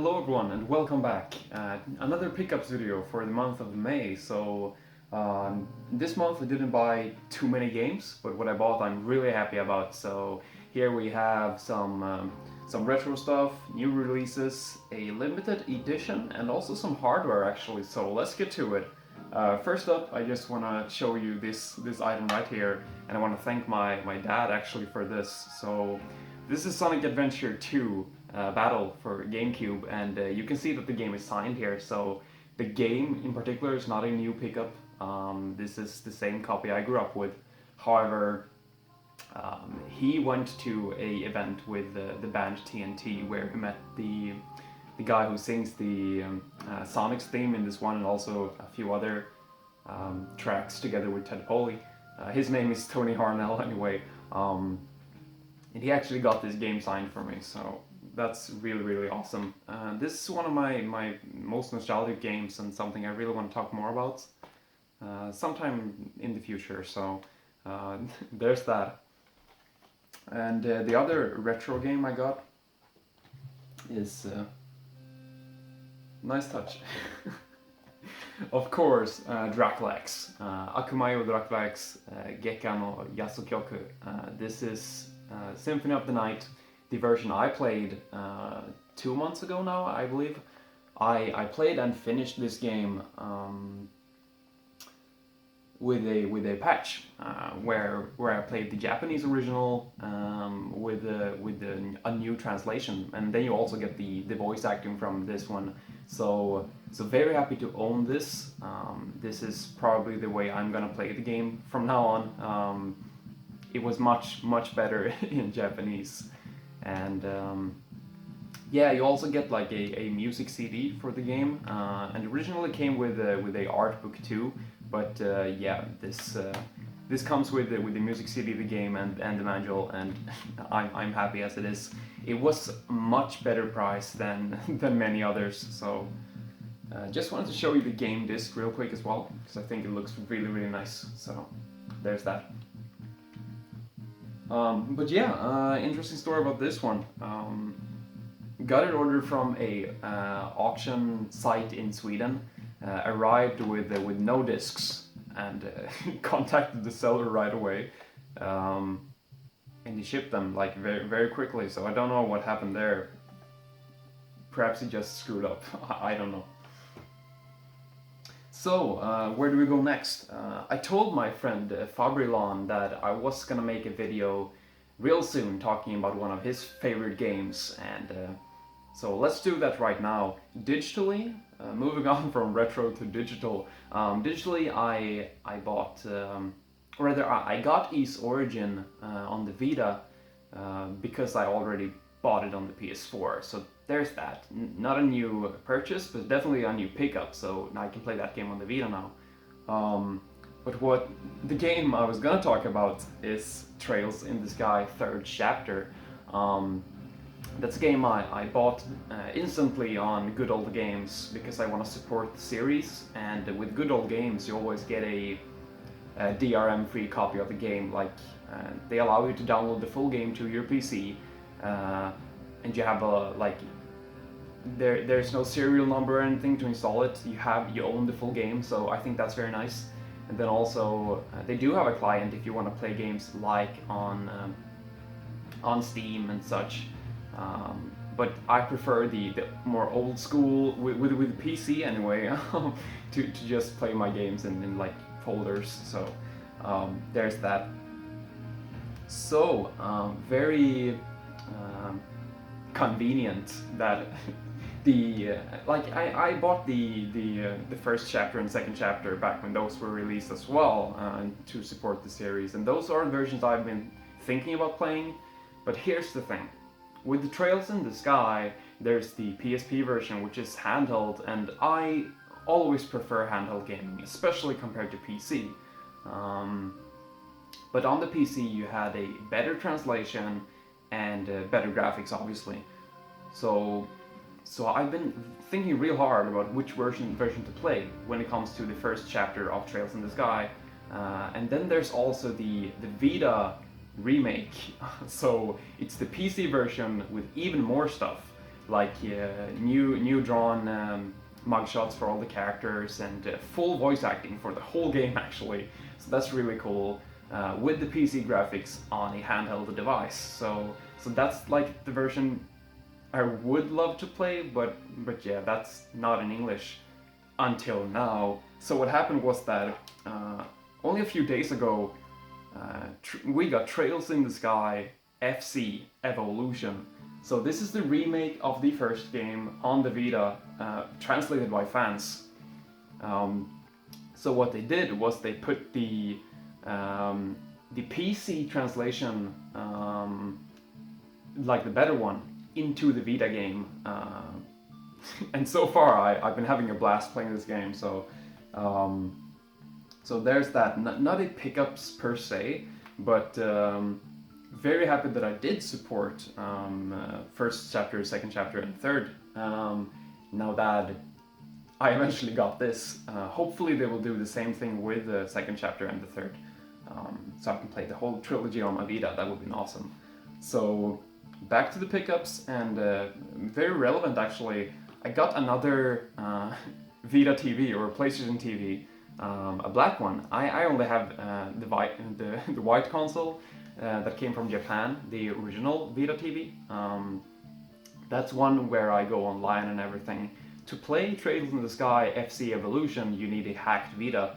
Hello everyone and welcome back. Another pickups video for the month of May. This month I didn't buy too many games, but what I bought I'm really happy about. So here we have some retro stuff, new releases, a limited edition, and also some hardware actually. So let's get to it. First up, I just want to show you this item right here, and I want to thank my dad actually for this. So this is Sonic Adventure 2 Battle for GameCube, and you can see that the game is signed here. So the game in particular is not a new pickup. This is the same copy I grew up with. However, he went to a event with the band TNT where he met the guy who sings the Sonic's theme in this one, and also a few other tracks together with Ted Poley. His name is Tony Harnell anyway. And he actually got this game signed for me, so that's really awesome. This is one of my most nostalgic games and something I really want to talk more about sometime in the future, so there's that. And the other retro game I got is nice touch. Of course, Draculax, Akumayo Draculax, Gekka no Yasukyoku. This is Symphony of the Night, the version I played 2 months ago now, I believe. I played and finished this game with a patch where I played the Japanese original with a new translation, and then you also get the voice acting from this one. So very happy to own this. This is probably the way I'm gonna play the game from now on. It was much better in Japanese, and yeah, you also get like a music CD for the game, and originally came with a art book too. But yeah, this comes with the music CD, the game, and the manual, and I'm happy as it is. It was much better price than many others. So just wanted to show you the game disc real quick as well, because I think it looks really nice. So there's that. But yeah, interesting story about this one. Got it ordered from a auction site in Sweden. Arrived with no discs, and contacted the seller right away, and he shipped them like very quickly. So I don't know what happened there. Perhaps he just screwed up. I don't know. So where do we go next? I told my friend Fabrilon that I was gonna make a video real soon talking about one of his favorite games, and so let's do that right now. Digitally, moving on from retro to digital. Digitally, I bought, or rather, I got Ys Origin on the Vita because I already bought it on the PS4. So there's that. Not a new purchase, but definitely a new pickup. So now I can play that game on the Vita now. But what the game I was gonna talk about is Trails in the Sky Third Chapter. That's a game I bought instantly on Good Old Games because I want to support the series, and with Good Old Games you always get a DRM free copy of the game. Like they allow you to download the full game to your PC, and you have a there's no serial number or anything to install it. You own the full game, so I think that's very nice. And then also they do have a client if you want to play games like on Steam and such. But I prefer the more old school with PC anyway to just play my games in like folders. So there's that. So very convenient that I bought the first chapter and second chapter back when those were released as well to support the series, and those are the versions I've been thinking about playing. But here's the thing. With the Trails in the Sky, there's the PSP version, which is handheld, and I always prefer handheld gaming, especially compared to PC. But on the PC you had a better translation and better graphics, obviously. So I've been thinking real hard about which version to play when it comes to the first chapter of Trails in the Sky. And then there's also the Vita remake. So it's the PC version with even more stuff. like new drawn mugshots for all the characters and full voice acting for the whole game actually. So that's really cool. With the PC graphics on a handheld device. So that's like the version I would love to play, but yeah, that's not in English until now. So what happened was that only a few days ago we got Trails in the Sky FC Evolution. So this is the remake of the first game on the Vita, translated by fans. So what they did was they put the PC translation, like the better one, into the Vita game. And so far I've been having a blast playing this game. So so there's that. Not a pickups per se, but very happy that I did support first chapter, second chapter, and third. Now that I eventually got this, hopefully they will do the same thing with the second chapter and the third, so I can play the whole trilogy on my Vita. That would be awesome. So back to the pickups, and very relevant actually. I got another Vita TV or PlayStation TV, a black one. I only have the white console. That came from Japan, the original Vita TV. That's one where I go online and everything. To play Trails in the Sky FC Evolution, you need a hacked Vita.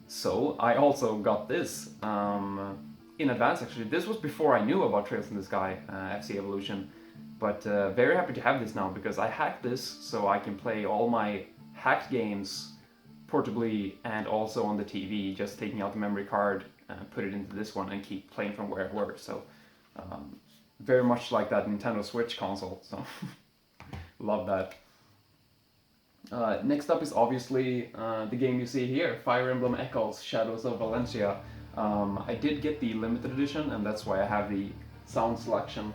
So I also got this in advance actually. This was before I knew about Trails in the Sky FC Evolution. But very happy to have this now because I hacked this so I can play all my hacked games portably and also on the TV, just taking out the memory card, put it into this one and keep playing from where it were. So very much like that Nintendo Switch console, so love that. Next up is obviously the game you see here, Fire Emblem Echoes Shadows of Valencia. I did get the limited edition, and that's why I have the sound selection.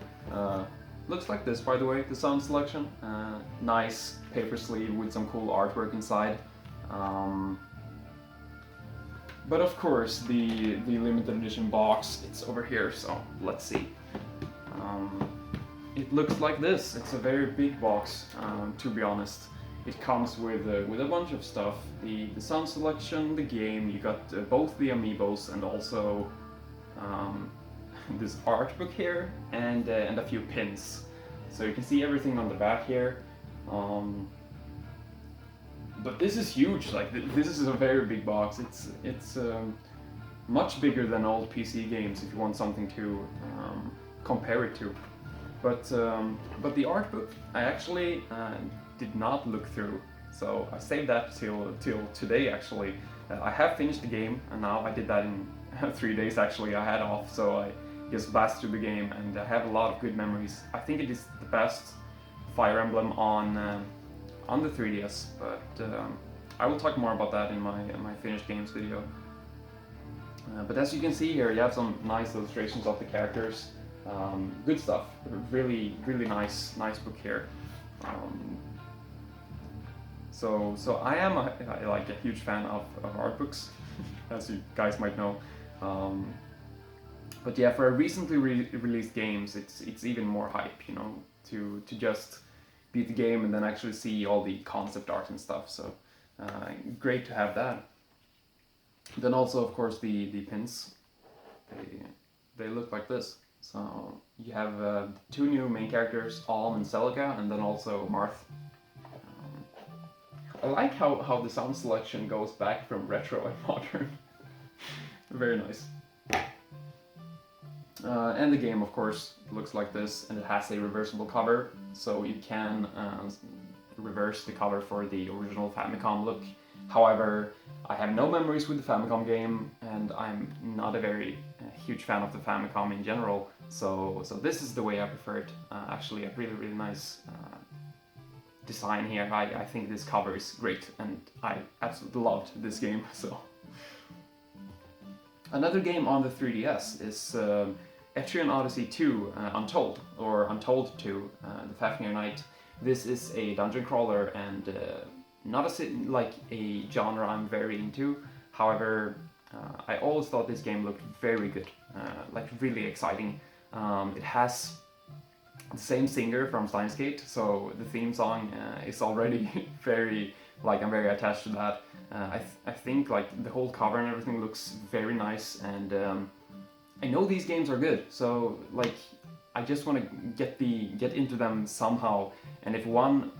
Looks like this, by the way, the sound selection. Nice paper sleeve with some cool artwork inside. But of course, the limited edition box, it's over here, so let's see. It looks like this. It's a very big box, to be honest. It comes with a bunch of stuff. The sound selection, the game, you got both the amiibos and also this art book here and a few pins. So you can see everything on the back here. But this is huge. Like this is a very big box. It's much bigger than old PC games if you want something to compare it to. But the art book I actually did not look through. So I saved that till today actually. I have finished the game, and now I did that in 3 days actually. I had off, so I just blasted through the game, and I have a lot of good memories. I think it is the best Fire Emblem on the 3DS, but I will talk more about that in my finished games video. But as you can see here, you have some nice illustrations of the characters. Good stuff. Really nice book here. So I am like a huge fan of art books, as you guys might know. But yeah, for a recently released games, it's even more hype, you know, to just beat the game and then actually see all the concept art and stuff. So great to have that. Then also, of course, the pins. They look like this. So you have 2 new main characters, Alm and Celica, and then also Marth. I like how the sound selection goes back from retro and modern. Very nice. And the game, of course, looks like this, and it has a reversible cover, so you can reverse the cover for the original Famicom look. However, I have no memories with the Famicom game, and I'm not a very huge fan of the Famicom in general, so this is the way I prefer it. Actually, a really nice design here. I think this cover is great, and I absolutely loved this game. So another game on the 3DS is Etrian Odyssey 2 Untold, or Untold 2, the Fafnir Night. This is a dungeon crawler and not like a genre I'm very into. However, I always thought this game looked very good, like really exciting. It has the same singer from Steins Gate, so the theme song is already very, like, I'm very attached to that. I think like the whole cover and everything looks very nice, and I know these games are good, so like I just want to get into them somehow, and if one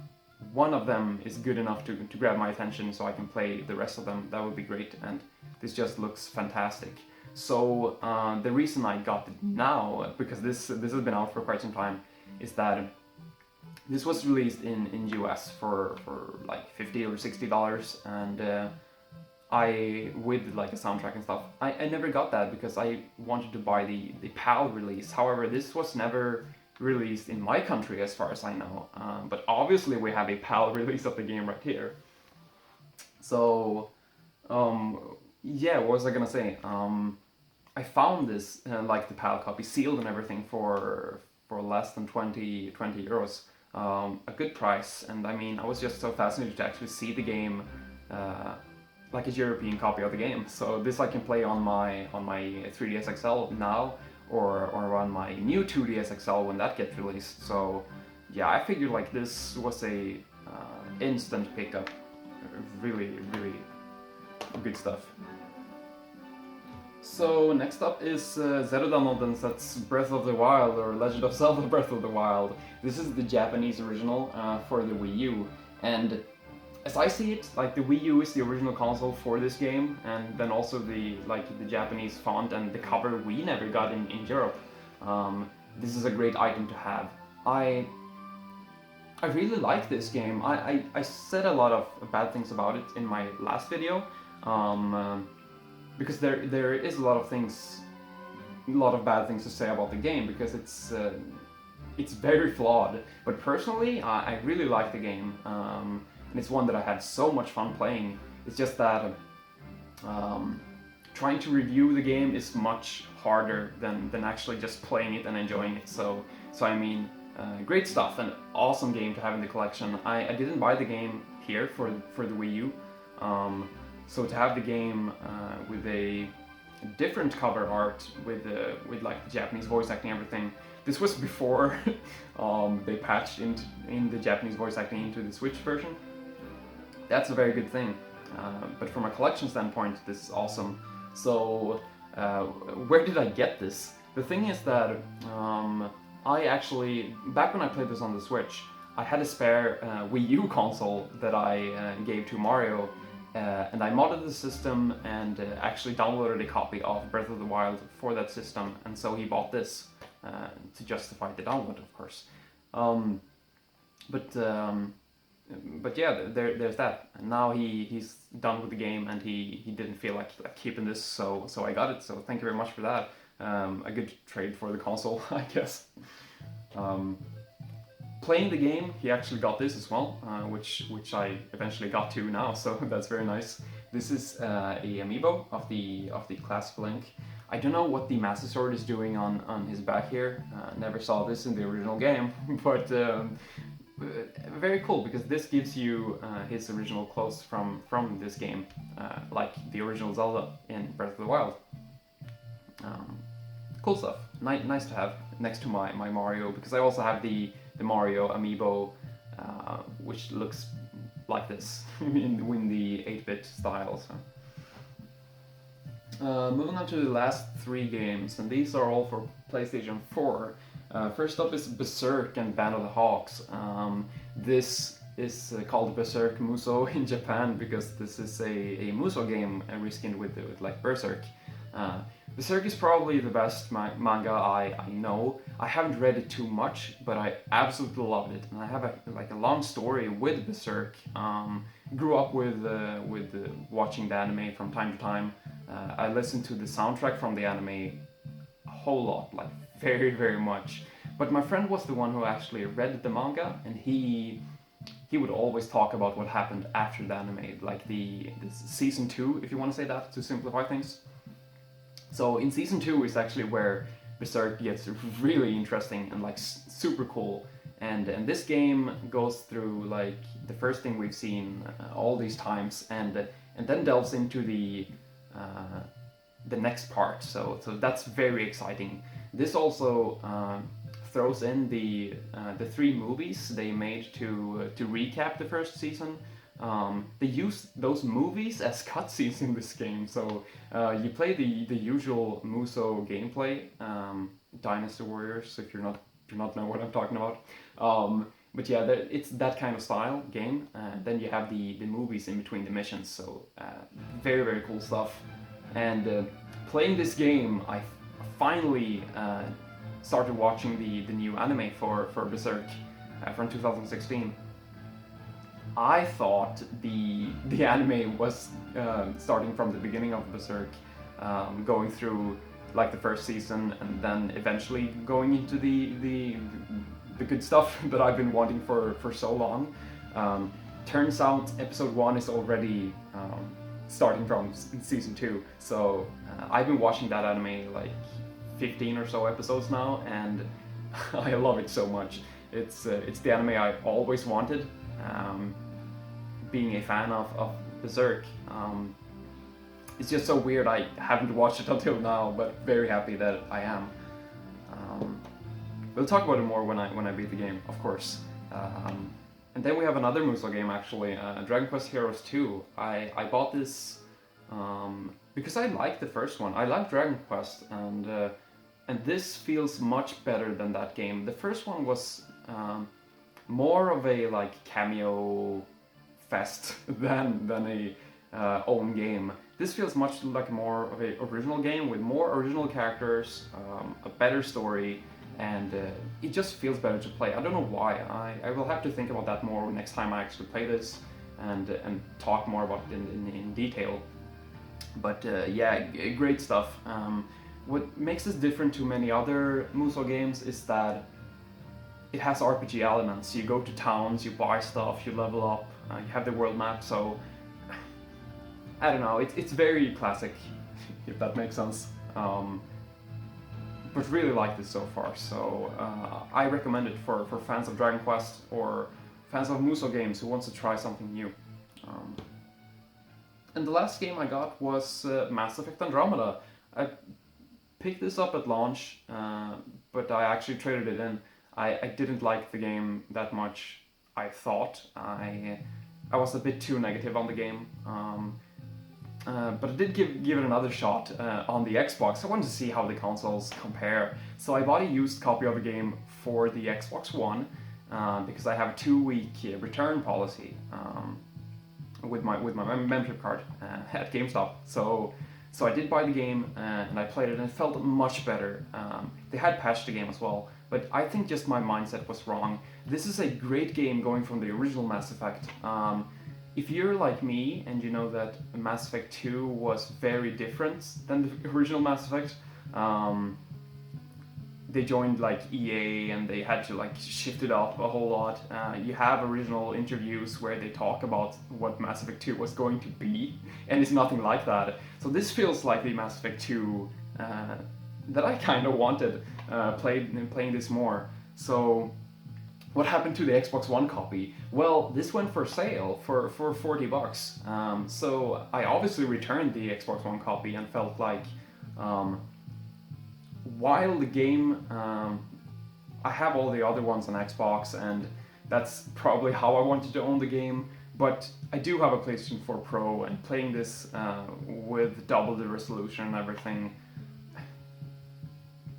of them is good enough to grab my attention so I can play the rest of them, that would be great, and this just looks fantastic. So the reason I got it now, because this has been out for quite some time, is that this was released in US for like $50 or $60, and I with like a soundtrack and stuff. I never got that because I wanted to buy the PAL release. However, this was never released in my country as far as I know. But obviously we have a PAL release of the game right here. So yeah, what was I gonna say? I found this like the PAL copy sealed and everything for less than 20 euros. A good price, and I mean I was just so fascinated to actually see the game like a European copy of the game. So this I can play on my 3DS XL now, or on my new 2DS XL when that gets released. So yeah, I figured like this was a instant pickup. Really good stuff. So next up is Zelda no Densetsu Breath of the Wild, or Legend of Zelda Breath of the Wild. This is the Japanese original for the Wii U, and as I see it, like the Wii U is the original console for this game, and then also the Japanese font and the cover we never got in Europe. This is a great item to have. I really like this game. I said a lot of bad things about it in my last video, because there is a lot of bad things to say about the game, because it's very flawed. But personally, I really like the game. And it's one that I had so much fun playing. It's just that trying to review the game is much harder than actually just playing it and enjoying it. So I mean, great stuff, an awesome game to have in the collection. I didn't buy the game here for the Wii U, so to have the game with a different cover art with like the Japanese voice acting and everything. This was before they patched in the Japanese voice acting into the Switch version. That's a very good thing. But from a collection standpoint, this is awesome. So where did I get this? The thing is that I actually, back when I played this on the Switch, I had a spare Wii U console that I gave to Mario, and I modded the system and actually downloaded a copy of Breath of the Wild for that system, and so he bought this to justify the download, of course. But yeah, there's that. And now he's done with the game, and he didn't feel like keeping this, so I got it. So thank you very much for that. A good trade for the console, I guess. Playing the game, he actually got this as well, which I eventually got to now. So that's very nice. This is a amiibo of the classic Link. I don't know what the Master Sword is doing on his back here. Never saw this in the original game, but. Very cool, because this gives you his original clothes from this game, like the original Zelda in Breath of the Wild. Cool stuff. Nice to have next to my Mario, because I also have the Mario amiibo, which looks like this in the 8-bit style. So. Moving on to the last 3 games, and these are all for PlayStation 4. First up is Berserk and Band of the Hawks. This is called Berserk Muso in Japan because this is a Muso game reskinned with like Berserk. Berserk is probably the best manga I know. I haven't read it too much, but I absolutely loved it, and I have a long story with Berserk. Grew up with watching the anime from time to time. I listened to the soundtrack from the anime a whole lot, like very much. But my friend was the one who actually read the manga, and he would always talk about what happened after the anime, like the season 2, if you want to say that, to simplify things. So in season 2 is actually where Berserk gets really interesting and like super cool, and this game goes through like the first thing we've seen all these times, and then delves into the next part. So that's very exciting. This also throws in the 3 movies they made to recap the first season. They use those movies as cutscenes in this game, so you play the usual Muso gameplay, Dynasty Warriors, if you do not know what I'm talking about. But yeah, it's that kind of style game. Then you have the movies in between the missions, so very very cool stuff. And playing this game, I finally started watching the new anime for Berserk from 2016. I thought the anime was starting from the beginning of Berserk, going through like the first season, and then eventually going into the good stuff that I've been wanting for so long. Turns out episode 1 is already starting from season 2, so I've been watching that anime like 15 or so episodes now, and I love it so much. It's the anime I always wanted. Being a fan of Berserk, it's just so weird I haven't watched it until now, but very happy that I am. We'll talk about it more when I beat the game, of course. And then we have another Muso game actually, Dragon Quest Heroes 2. I bought this because I liked the first one. I like Dragon Quest, and this feels much better than that game. The first one was more of a like cameo fest than a own game. This feels much like more of a original game with more original characters, a better story, and it just feels better to play. I don't know why. I will have to think about that more next time I actually play this and talk more about it in detail. But yeah, great stuff. What makes this different to many other Muso games is that it has RPG elements. You go to towns, you buy stuff, you level up, you have the world map, so I don't know, it's very classic, if that makes sense. But really like this so far, so I recommend it for fans of Dragon Quest or fans of Muso games who wants to try something new. And the last game I got was Mass Effect Andromeda. I picked this up at launch, but I actually traded it in. I didn't like the game that much, I thought. I was a bit too negative on the game. But I did give it another shot on the Xbox. I wanted to see how the consoles compare. So I bought a used copy of the game for the Xbox One because I have a 2-week return policy with my membership card at GameStop. So I did buy the game and I played it and it felt much better. They had patched the game as well, but I think just my mindset was wrong. This is a great game going from the original Mass Effect. If you're like me and you know that Mass Effect 2 was very different than the original Mass Effect, they joined like EA and they had to like shift it up a whole lot. You have original interviews where they talk about what Mass Effect 2 was going to be, and it's nothing like that. So this feels like the Mass Effect 2 that I kind of wanted, playing this more. So what happened to the Xbox One copy? Well, this went for sale for $40. So I obviously returned the Xbox One copy and felt like, while the game, I have all the other ones on Xbox, and that's probably how I wanted to own the game, but I do have a PlayStation 4 Pro, and playing this with double the resolution and everything,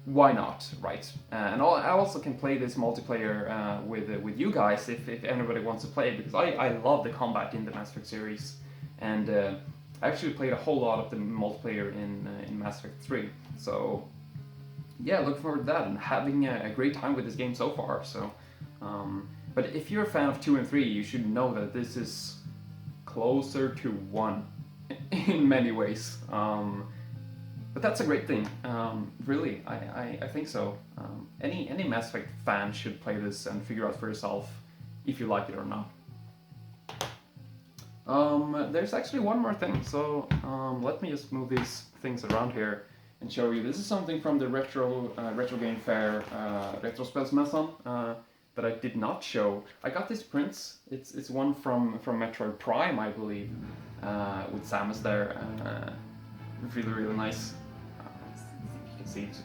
why not, right? And I also can play this multiplayer with you guys if anybody wants to play, because I love the combat in the Mass Effect series, and I actually played a whole lot of the multiplayer in Mass Effect 3, so yeah, looking forward to that and having a great time with this game so far. So, but if you're a fan of 2 and 3, you should know that this is closer to 1 in many ways. But that's a great thing, really. I think so. Any Mass Effect fan should play this and figure out for yourself if you like it or not. There's actually one more thing. So let me just move these things around here and show you. This is something from the Retro Game Fair, Retrospelsmässan, that I did not show. I got these prints. It's one from Metroid Prime, I believe, with Samus there. Really nice. If you can see it.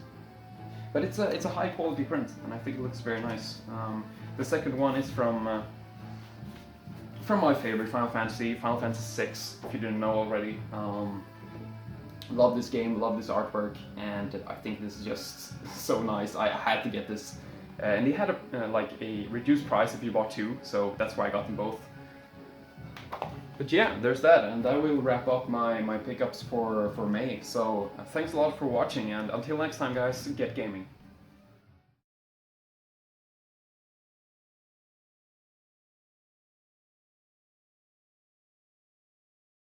but it's a high quality print, and I think it looks very nice. The second one is from my favorite Final Fantasy VI. If you didn't know already, love this game, love this artwork, and I think this is just so nice. I had to get this, and they had a like a reduced price if you bought two, so that's why I got them both. But yeah, there's that, and that will wrap up my pickups for May. So thanks a lot for watching, and until next time, guys, get gaming.